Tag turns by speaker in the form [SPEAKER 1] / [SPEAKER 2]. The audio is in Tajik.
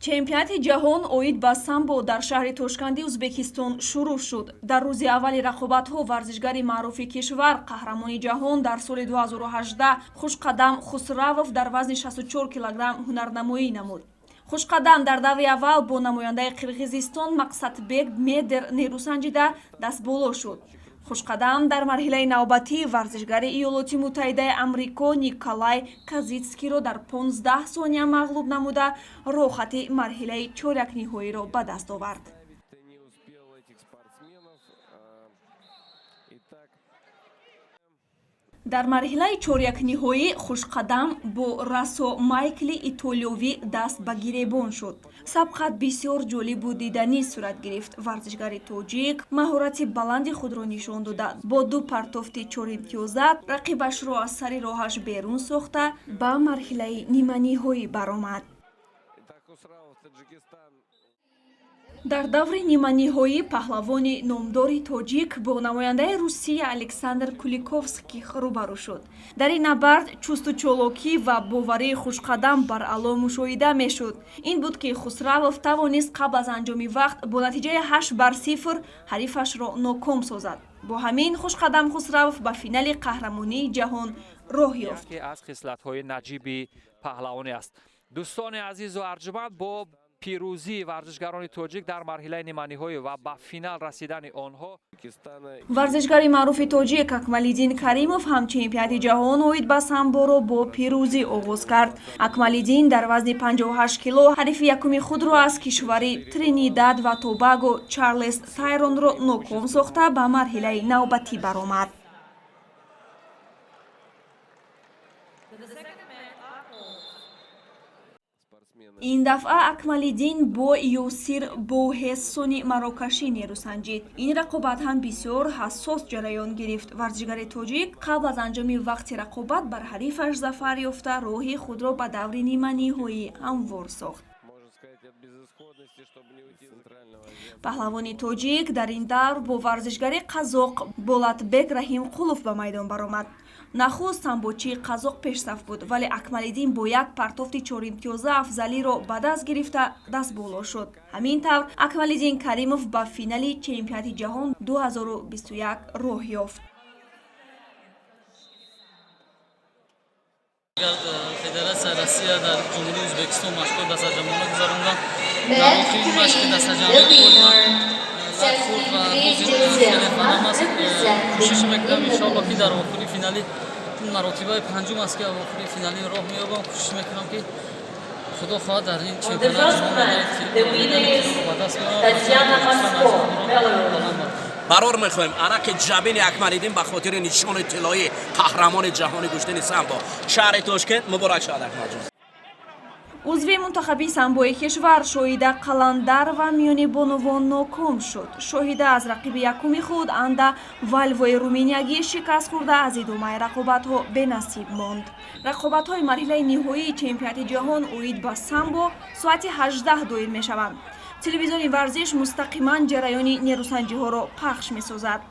[SPEAKER 1] чемпионати ҷаҳон оид ба самбо дар шаҳри Тошканди Узбекистон шурӯъ шуд. Дар рӯзи аввали рақобатҳо варзишгари маъруфи кишвар, қаҳрамони ҷаҳон дар соли 2018 Хушқадам Хусравов дар вазни 64 килограмм ҳунарнамоӣ намуд. Хушқадам дар даври аввал бо намояндаи Қирғизистон Мақсатбек Медер нерӯ санҷида дастболо шуд. Хушқадам дар марҳилаи навбатӣ варзишгари Иёлоти Муттаҳидаи Амрико Николай Казицкиро дар 15 сония мағлуб намуда роҳ хати марҳилаи чорякниҳоиро ба даст овард. дар марҳилаи чорякниҳоӣ Хушқадам бо Расо Майкли итолиёвӣ даст ба гиребон шуд. Сабқат бисёр ҷолибу диданӣ сурат гирифт. Варзишгари тоҷик маҳорати баланди худро нишон дода, бо ду партофти чоримтиёзат рақибашро аз сари роҳаш берун сохта ба марҳилаи ниманиҳоӣ баромад. дар даври ниманиҳоӣ паҳлавони номдори тоҷик бо намояндаи Русия Александр Куликовский рӯбарӯ шуд. дар ин набард чусту чолокӣ ва боварии Хушқадам бар аъло мушоҳида мешуд. ин буд ки Хусравов тавонист қабл аз анҷоми вақт бо натиҷаи 8-0 ҳарифашро ноком созад. бо ҳамин Хушқадам Хусравов ба финали қаҳрамонии ҷаҳон роҳ ёфт.
[SPEAKER 2] аз хислатҳои наҷиби паҳлавонӣ аст. дӯстони азизу арҷуманд, бо пирӯзии варзишгарони тоҷик дар марҳилаи ниманиҳоӣ ва ба финал расидани онҳо,
[SPEAKER 1] варзишгари маъруфи тоҷик Акмалиддин Каримов ҳам чемпионати ҷаҳон оид ба самборо бо пирӯзӣ оғоз кард. Акмалиддин дар вазни 58 кило ҳарифи якуми худро аз кишвари Тринидад ва Тобаго Чарлес Тайронро ноком сохта ба марҳилаи навбатӣ баромад. ин дафъа Акмалиддин бо Юсир Боҳессони марокашӣ нерӯ санҷид. ин рақобат ҳам бисёр ҳассос ҷараён гирифт. варзишгари тоҷик қабл аз анҷоми вақти рақобат бар ҳарифаш зафар ёфта роҳи худро ба даври ниманиҳоӣ ҳамвор сохт. паҳлавони тоҷик дар ин давр бо варзишгари қазоқ Болатбек Раҳимқулов ба майдон баромад. нахуст самбочии қазоқ пешсаф буд, вале Акмалиддин бо як партофти чоримтиёза афзалиро ба даст гирифта дастболо шуд. ҳамин тавр Акмалиддин Каримов ба финали чемпионати ҷаҳон 2021 роҳ ёфт.
[SPEAKER 3] Федератсия Россия дар ҷумҳурии Ӯзбекистон машғул дастаҷамона гузаронда. дар охирин машқи дастаҷамони хурд ва хеле фанам аст. кӯшиш мекунам иншоалло ки дар охири финали маротибаи панҷум аст ки охири финали роҳ меёбам. кӯшиш мекунам ки худо хоҳад дар ин чемпионат ҷаҳон ба даст биёрам.
[SPEAKER 4] барор мехоҳем араки ҷабини Акмалиддин ба хотири нишони тиллои қаҳрамони ҷаҳони куштани самбо шаҳри Тошкент муборак шавад. Акмалҷон
[SPEAKER 1] узви мунтахаби самбои кишвар Шоҳида Қаландар ва миёни бонувон ноком шуд. Шоҳида аз рақиби якуми худ Анда Вальвои руминиягӣ шикаст хӯрда аз идомаи рақобатҳо бенасиб монд. рақобатҳои марҳилаи ниҳоии чемпионати ҷаҳон оид ба самбо соати 18 доир мешаванд. телевизиони варзиш мустақиман ҷараёни нерӯсанҷиҳоро пахш месозад.